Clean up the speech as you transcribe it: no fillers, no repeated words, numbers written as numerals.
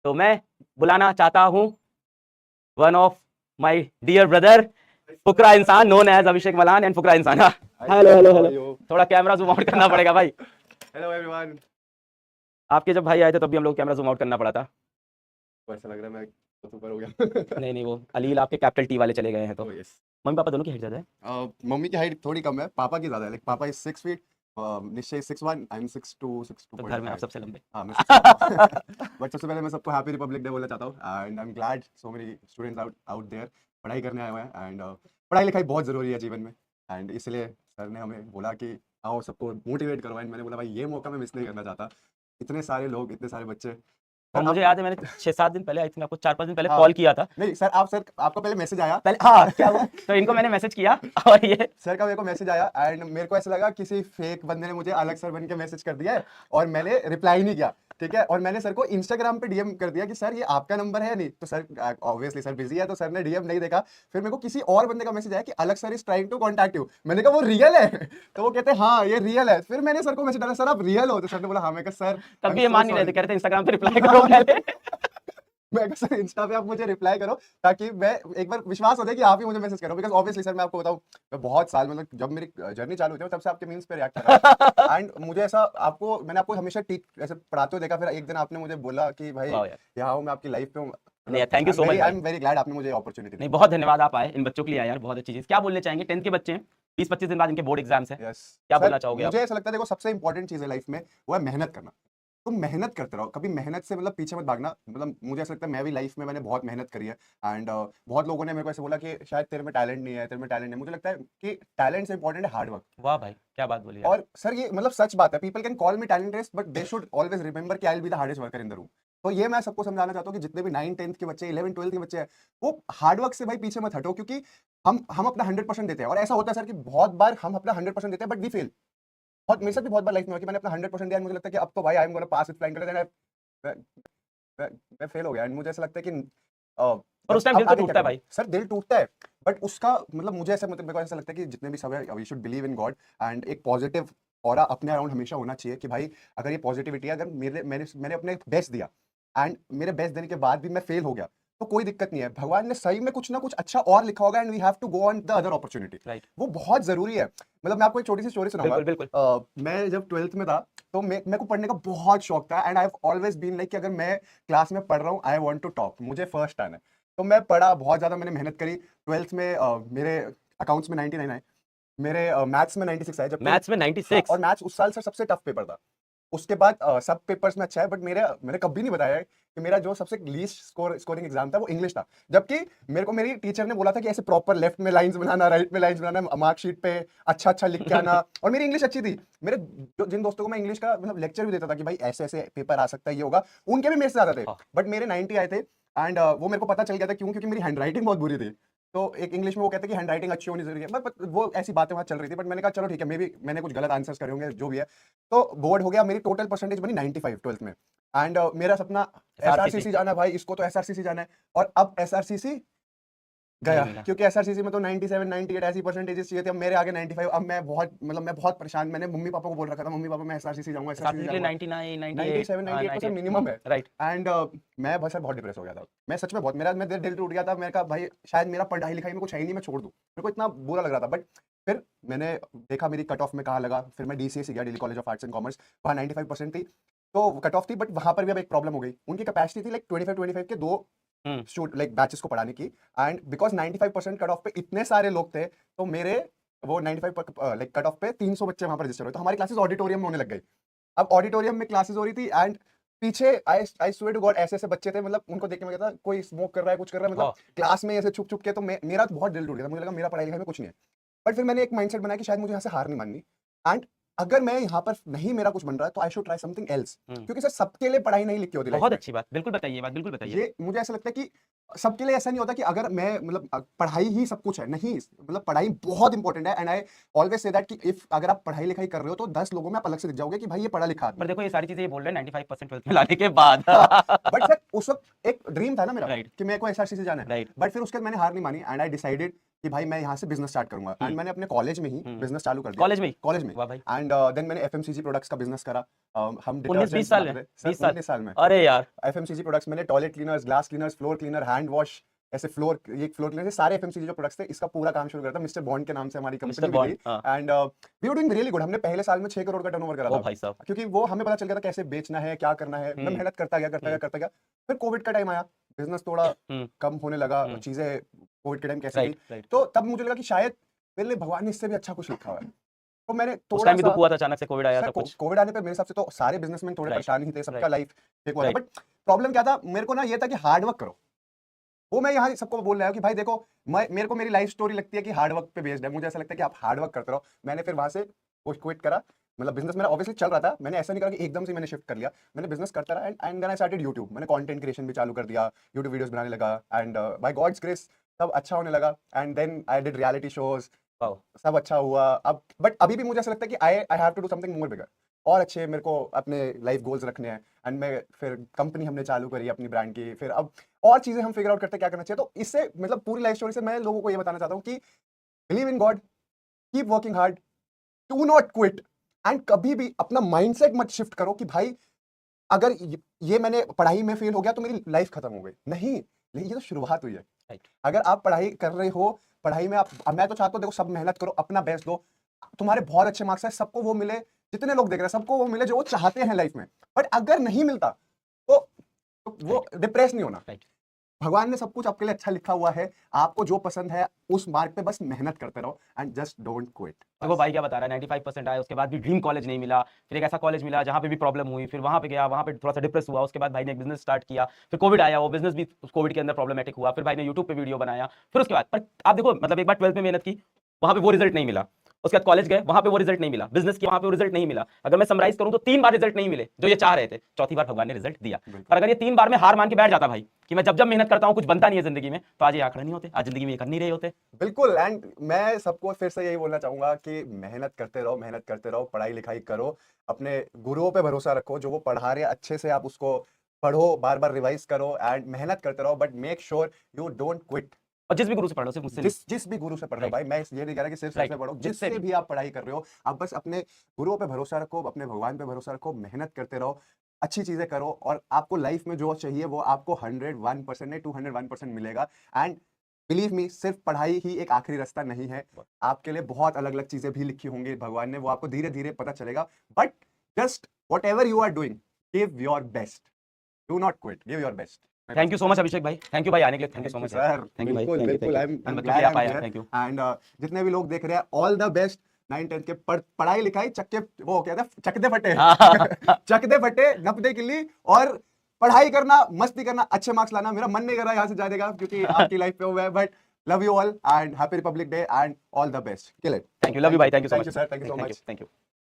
तो मैं बुलाना चाहता हूँ one of my dear brother, फुकरा इंसान known as Abhishek Malan and फुकरा इंसान। हेलो हेलो हेलो, थोड़ा कैमरा जूम आउट करना पड़ेगा भाई। Hello everyone. आपके जब भाई आए थे तब भी हम लोग कैमरा जूम आउट करना पड़ा था। ऐसा लग रहा है मैं तो सुपर हो गया। नहीं वो अलील आपके कैपिटल टी वाले चले गए हैं तो Oh, yes. मम्मी पापा दोनों की हाइट ज्यादा है। मम्मी की हाइट थोड़ी कम है, पापा की ज्यादा है। लाइक पापा इज 6 फीट, निश्चय 6'1", आई एम 6'2", तो घर में आप 6'2.5। सबसे लंबे। हाँ मैं सबसे बट सबसे पहले मैं सबको हैप्पी रिपब्लिक डे बोलना चाहता हूँ and I am glad so many students out there पढ़ाई करने आए हुए हैं एंड पढ़ाई लिखाई बहुत ज़रूरी है जीवन में एंड इसलिए सर ने हमें बोला कि आओ सबको मोटिवेट करो एंड मैंने बोला भाई ये मौका मैं मिस नहीं करना चाहता। इतने सारे लोग, इतने सारे बच्चे। और सर मुझे आप याद है मैंने 6-7 दिन पहले, आई थिंक आपको 4-5 दिन पहले हाँ कॉल किया था। नहीं सर आपका पहले मैसेज आया पहले हाँ क्या हुआ, तो इनको मैंने मैसेज किया और ये सर का मेरे को मैसेज आया एंड मेरे को ऐसा लगा किसी फेक बंदे ने मुझे अलग सर बन के मैसेज कर दिया है और मैंने रिप्लाई नहीं किया। ठीक है, और मैंने सर को इंस्टाग्राम पे डीएम कर दिया कि सर ये आपका नंबर है या नहीं, तो सर ऑब्वियसली सर बिजी है तो सर ने डीएम नहीं देखा। फिर मेरे को किसी और बंदे का मैसेज आया कि Alakh sir is trying to contact you. मैंने कहा वो रियल है तो वो कहते हैं हाँ ये रियल है। फिर मैंने सर को मैसेज डाला सर आप रियल हो, तो सर ने बोला हाँ। मैं कहा सर तब I'm भी ये so मान नहीं रहे थे, sorry। कह रहे थे इंस्टाग्राम पे रिप्लाई करो पहले। मैं कहा सर इंस्टा पे आप मुझे रिप्लाई करो ताकि मैं एक बार विश्वास हो जाए कि आप ही मुझे मैसेज करो। बिकॉज ऑब्वियसली सर मैं आपको बताऊं मैं बहुत साल मतलब जब मेरी जर्नी चालू हुई थी तब से आपके मीम्स पे रिएक्ट कर रहा हूं एंड मुझे ऐसा मैंने आपको हमेशा ऐसे पढ़ाते हुए देखा। फिर एक दिन आपने मुझे बोला कि भाई वाह यार, यहाँ हूँ मैं आपकी लाइफ पे हूँ। नहीं thank you so much I भाई। एम वेरी ग्लैड आपने मुझे अपॉर्चुनिटी दी। नहीं बहुत धन्यवाद, आप आए इन बच्चों के लिए आए यार, बहुत अच्छी चीज। क्या बोलना चाहेंगे, 10th के बच्चे हैं, 20-25 दिन बाद इनके बोर्ड एग्जाम्स हैं, यस क्या सर, बोलना चाहोगे आप? मुझे ऐसा लगता है देखो सबसे इंपॉर्टेंट चीज है लाइफ में वो है मेहनत करना। तुम मेहनत करते रहो, कभी मेहनत से मतलब पीछे मत भागना। मतलब मुझे ऐसा लगता है मैं भी लाइफ में मैंने बहुत मेहनत करी है एंड बहुत लोगों ने मेरे को ऐसे बोला कि शायद तेरे में टैलेंट नहीं है, तेरे में टैलेंट नहीं है। मुझे लगता है कि टैलेंट से इंपॉर्टेंट है हार्ड वर्क। वाह भाई क्या बात बोली यार। और सर ये मतलब सच बात है, people can call me talented but they should always remember कि I will be the hardest worker in the room. तो ये मैं सबको समझाना चाहता हूँ कि जितने भी 9-10th के बच्चे, 11-12 के बच्चे हैं, वो हार्ड वर्क से भाई पीछे मत हटो। क्योंकि हम अपना 100% देते हैं और ऐसा होता है सर कि बहुत बार हम अपना 100% देते हैं बट वी फेल। बहुत मेरे साथ भी बहुत बार लाइफ में हुआ कि मैंने अपना 100% दिया, मुझे लगता है कि अब तो भाई I am gonna pass with flying colours and मैं फेल हो गया एंड मुझे ऐसा लगता है कि और उस टाइम दिल तो टूटता है भाई। सर दिल टूटता है बट उसका मतलब मुझे ऐसा मेरे को ऐसा लगता है कि जितने भी सब है we should believe in God and एक पॉजिटिव ऑरा अपने अराउंड हमेशा होना चाहिए कि भाई अगर ये पॉजिटिविटी है, अगर मैंने अपने बेस्ट दिया एंड मेरे बेस्ट देने के बाद भी मैं फेल हो गया तो कोई दिक्कत नहीं है। भगवान ने सही में कुछ ना कुछ अच्छा और लिखा होगा and we have to go on the other opportunity. Right, वो बहुत जरूरी है। मतलब मैं आपको एक छोटी सी स्टोरी सुनाऊंगा। बिल्कुल बिल्कुल। मैं जब 12th में था तो मेरे को पढ़ने का बहुत शौक था and I have always been like कि अगर मैं क्लास में पढ़ रहा हूँ आई वांट टू टॉप, मुझे फर्स्ट आना है। तो मैं पढ़ा बहुत ज्यादा, मैंने मेहनत करी। 12th में मेरे अकाउंट्स में 99 आए, मेरे मैथ्स में 96 आए। जबकि मैथ्स में हाँ, 96? और मैथ्स उस साल से सबसे टफ पेपर था। उसके बाद सब पेपर्स में अच्छा है बट मैंने कभी नहीं बताया कि मेरा जो सबसे लीस्ट स्कोरिंग एग्जाम था वो इंग्लिश था। जबकि मेरे को मेरी टीचर ने बोला था कि ऐसे प्रॉपर लेफ्ट में लाइंस बनाना, राइट में लाइंस बनाना, मार्कशीट पे अच्छा अच्छा लिख के आना। और मेरी इंग्लिश अच्छी थी। मेरे जिन दोस्तों को मैं इंग्लिश का मतलब लेक्चर भी देता था कि भाई ऐसे ऐसे पेपर आ सकता है, ये होगा, उनके भी मेरे से ज्यादा थे। हाँ। बट मेरे 90 आए थे एंड वो मेरे को पता चल गया था क्यों, क्योंकि मेरी हैंड राइटिंग बहुत बुरी थी। तो एक इंग्लिश में वो कहते हैं कि हैंड राइटिंग अच्छी होनी जरूरी है, बट वो ऐसी बातें वहां चल रही थी। बट मैंने कहा चलो ठीक है, मे भी मैंने कुछ गलत आंसर्स करे होंगे, जो भी है। तो बोर्ड हो गया, मेरी टोटल परसेंटेज बनी 95 12th में एंड मेरा सपना एसआरसीसी जाना, भाई इसको तो एसआरसीसी जाना है। और अब एसआरसीसी गया नहीं मिला। क्योंकि एसआरसीसी में तो 97 98 ऐसी परसेंटेजेस चाहिए थे। अब मेरे आगे 95। अब मैं बहुत परेशान। मैंने मम्मी पापा को बोल रखा था, मम्मी पापा मैं एसआरसीसी जाऊंगा, एसआरसीसी साथ में जाऊंगा। 99 97 98 98 तो मिनिमम है। राइट। एंड मैं बस बहुत डिप्रेस हो गया था। मैं सच में बहुत, मेरा दिल टूट गया था। मैंने कहा भाई शायद मेरा पढ़ाई लिखाई में कुछ है ही नहीं, मैं छोड़ दूं। मेरे को इतना बुरा लग रहा था। बट फिर मैंने देखा मेरी कट ऑफ में कहाँ लगा। फिर मैं डीसीए गया, Delhi college of arts and commerce. वहाँ 95% थी तो कट ऑफ थी। बट वहां पर भी अब एक प्रॉब्लम हो गई। उनकी कैपेसिटी थी लाइक 25 के दो लाइक बैचेस को पढ़ाने की एंड बिकॉज 95% कट ऑफ पे इतने सारे लोग थे तो मेरे वो 95 लाइक कट ऑफ पे 300 बच्चे वहां पर रजिस्टर हुए। तो हमारी क्लासेस ऑडिटोरियम में होने लग गई। अब ऑडिटोरियम में क्लासेस हो रही थी एंड पीछे आई स्वेयर टू गॉड ऐसे ऐसे बच्चे थे। मतलब उनको देख के मैं कहता कोई स्मोक कर रहा है, कुछ कर रहा है, मतलब क्लास में ऐसे छुप छुप के। तो मेरा बहुत दिल टूट गया था। मुझे लगा मेरा पढ़ाई लिखाई में कुछ नहीं है। बट फिर मैंने एक माइंडसेट बनाया कि शायद मुझे यहाँ से हार नहीं माननी एंड अगर मैं यहाँ पर नहीं मेरा कुछ बन रहा है तो I should try something else. क्योंकि सर सबके लिए पढ़ाई नहीं लिखी होती लाइफ बहुत में। अच्छी बात, बिल्कुल बताइए बात, बिल्कुल बताइए। ये मुझे ऐसा लगता है कि सबके लिए ऐसा नहीं होता कि अगर मैं मतलब पढ़ाई ही सब कुछ है, नहीं। मतलब पढ़ाई बहुत इंपॉर्टेंट है and I always say that कि इफ अगर आप पढ़ाई लिखाई कर रहे हो तो 10 लोगों में आप अलग से दिख जाओगे कि भाई ये पढ़ा लिखा आदमी। पर देखो ये सारी चीजें ये बोल रहे हैं 95% 12th में लाने के बाद। बट सर उस वक्त एक ड्रीम था ना मेरा Right. कि मेरे को एसआरसी से जाना है, राइट बट फिर उसके बाद मैंने हार नहीं मानी एंड आई डिसाइडेड कि भाई मैं यहाँ से बिजनेस स्टार्ट करूंगा एंड मैंने अपने कॉलेज में ही बिजनेस चालू कर दिया, कॉलेज में ही? कॉलेज में वाह भाई, एंड देन मैंने एफएमसीजी प्रोडक्ट्स का बिजनेस करा। हम 19-20 detergents साल में? बनाते थे। 20 साल? 19 साल में अरे यार, एफएमसीजी प्रोडक्ट्स मैंने toilet cleaners, glass cleaners, floor cleaner, hand wash, ऐसे फ्लोर, ये फ्लोर क्लीनर, सारे एफएमसीजी जो प्रोडक्ट्स थे इसका पूरा काम शुरू करा था। मिस्टर बॉन्ड के नाम से हमारी मिस्टर कंपनी बॉन्ड, थी हाँ, and we were doing really good. हमने पहले साल में 6 करोड़ का टर्नओवर करा ओ था, भाई साहब, क्योंकि वो हमें पता चल गया था कैसे बेचना है, क्या करना है। मैं मेहनत करता गया करता गया। फिर कोविड का टाइम आया, बिजनेस थोड़ा कम होने लगा, चीजें कोविड के टाइम कैसे राइट थी, राइट। तो तब मुझे लगा कि शायद मेरे लिए भगवान ने इससे भी अच्छा कुछ लिखा हुआ है। तो मैंने उस थोड़ा टाइम भी सा दुख हुआ था, अचानक से कोविड आया था कुछ? कोविड आने पे मेरे हिसाब से तो सारे बिजनेसमैन थोड़े Right. परेशान ही थे, सबका Right. लाइफ ठीक हुआ था। Right. बट प्रॉब्लम क्या था मेरे को ना, ये था कि हार्ड वर्क करो। वो मैं यहाँ सबको बोल रहा हूँ कि भाई देखो, मेरे को मेरी लाइफ स्टोरी लगती है कि हार्ड वर्क पे बेस्ड है। मुझे ऐसा लगता है कि आप हार्ड वर्क करते रहो। मैंने फिर वहां से क्विट करा, मतलब बिजनेस मेरा ऑब्वियसली चल रहा था, मैंने ऐसा नहीं करा कि एकदम से मैंने शिफ्ट कर लिया। मैंने बिजनेस करता रहा and then I started YouTube. मैंने कंटेंट क्रिएशन भी चालू कर दिया, यूट्यूब वीडियोस बनाने लगा एंड बाय गॉड्स ग्रेस सब अच्छा होने लगा and then I did reality shows, wow, सब अच्छा हुआ। अब बट अभी भी मुझे ऐसा लगता है कि I have to do something more bigger, और अच्छे मेरे को अपने लाइफ गोल्स रखने हैं एंड मैं फिर कंपनी हमने चालू करी अपनी ब्रांड की। फिर अब और चीजें हम फिगर आउट करते हैं क्या करना चाहिए। तो इससे मतलब पूरी लाइफ स्टोरी से मैं लोगों को ये बताना चाहता हूँ कि believe in God, keep working hard, do not quit and कभी भी अपना माइंडसेट मत शिफ्ट करो कि भाई अगर ये मैंने पढ़ाई में फेल हो गया तो मेरी लाइफ खत्म हो गई। नहीं, ये तो शुरुआत हुई है। Right. अगर आप पढ़ाई कर रहे हो, पढ़ाई में आप, मैं तो चाहता हूँ देखो सब मेहनत करो, अपना बेस्ट दो, तुम्हारे बहुत अच्छे मार्क्स है, सबको वो मिले, जितने लोग देख रहे हैं सबको वो मिले जो वो चाहते हैं लाइफ में। बट अगर नहीं मिलता तो वो डिप्रेस नहीं होना। Right. भगवान ने सब कुछ आपके लिए अच्छा लिखा हुआ है, आपको जो पसंद है उस मार्ग पे बस मेहनत करते रहो एंड जस्ट डोंट क्विट। देखो भाई क्या बता रहा है, 95% आया, उसके बाद भी ड्रीम कॉलेज नहीं मिला, फिर एक ऐसा कॉलेज मिला जहाँ पे भी प्रॉब्लम हुई, फिर वहाँ पे गया, वहाँ पे थोड़ा सा डिप्रेस हुआ, उसके बाद भाई ने एक बिजनेस स्टार्ट किया, फिर कोविड आया, वो बिजनेस भी कोविड के अंदर प्रॉब्लमेटिक हुआ, फिर भाई ने यूट्यूब पे वीडियो बनाया, फिर उसके बाद पर आप देखो मतलब एक बार 12th में मेहनत की, वहाँ पे वो रिजल्ट नहीं मिला, उसके बाद कॉलेज गए, वहाँ पे वो रिजल्ट नहीं मिला, बिजनेस किया, वहाँ पे वो रिजल्ट नहीं मिला। अगर मैं समराइज करूँ तो 3 बार रिजल्ट नहीं मिले जो ये चाह रहे थे, चौथी बार भगवान ने रिजल्ट दिया। पर अगर ये 3 बार में हार मान के बैठ जाता भाई कि मैं जब मेहनत करता हूँ कुछ बनता नहीं है जिंदगी में, तो आज ये आंकड़े नहीं होते, आज जिंदगी में ये कर नहीं रहे होते। बिल्कुल, एंड मैं सबको फिर से यही बोलना चाहूंगा कि मेहनत करते रहो, मेहनत करते रहो, पढ़ाई लिखाई करो, अपने गुरुओं पे भरोसा रखो, जो वो पढ़ा रहे हैं अच्छे से आप उसको पढ़ो, बार बार रिवाइज करो एंड मेहनत करते रहो, but make sure you don't quit. और जिस भी गुरु से पढ़ लो, सिर्फ मुझसे जिस भी गुरु से पढ़ रहे हो Right. भाई, मैं ये नहीं कह रहा कि सिर्फ Right. से पढ़ो, जिससे जिससे भी। भी आप पढ़ाई कर रहे हो, आप बस अपने गुरुओं पे भरोसा रखो, अपने भगवान पे भरोसा रखो, मेहनत करते रहो, अच्छी चीजें करो और आपको लाइफ में जो चाहिए वो आपको 101% नहीं 201% मिलेगा। एंड बिलीव मी, सिर्फ पढ़ाई ही एक आखिरी रास्ता नहीं है, आपके लिए बहुत अलग अलग चीजें भी लिखी होंगी भगवान ने, वो आपको धीरे धीरे पता चलेगा। But just whatever you are doing, give your best, do not quit, give your best. Thank you so much Abhishek भाई, थैंक यू भाई आने के लिए, thank you so much sir, thank you भाई, बिल्कुल बिल्कुल, आई एम ग्लैड आप आए, थैंक यू। एंड जितने भी लोग देख रहे हैं, ऑल द बेस्ट। 9th-10th के पढ़ाई लिखाई चक्के, वो क्या था, चकदे फटे चकदे फटे, नपदे किल्ली, और पढ़ाई करना, मस्ती करना, अच्छे मार्क्स लाना। मेरा मन नहीं कर रहा यहाँ से जाने का क्योंकि आपकी लाइफ पे हुआ है, but love you all and happy Republic Day and all the best. Kill it. Thank you, love you भाई, thank you so thank much you sir, thank you so much. Thank you.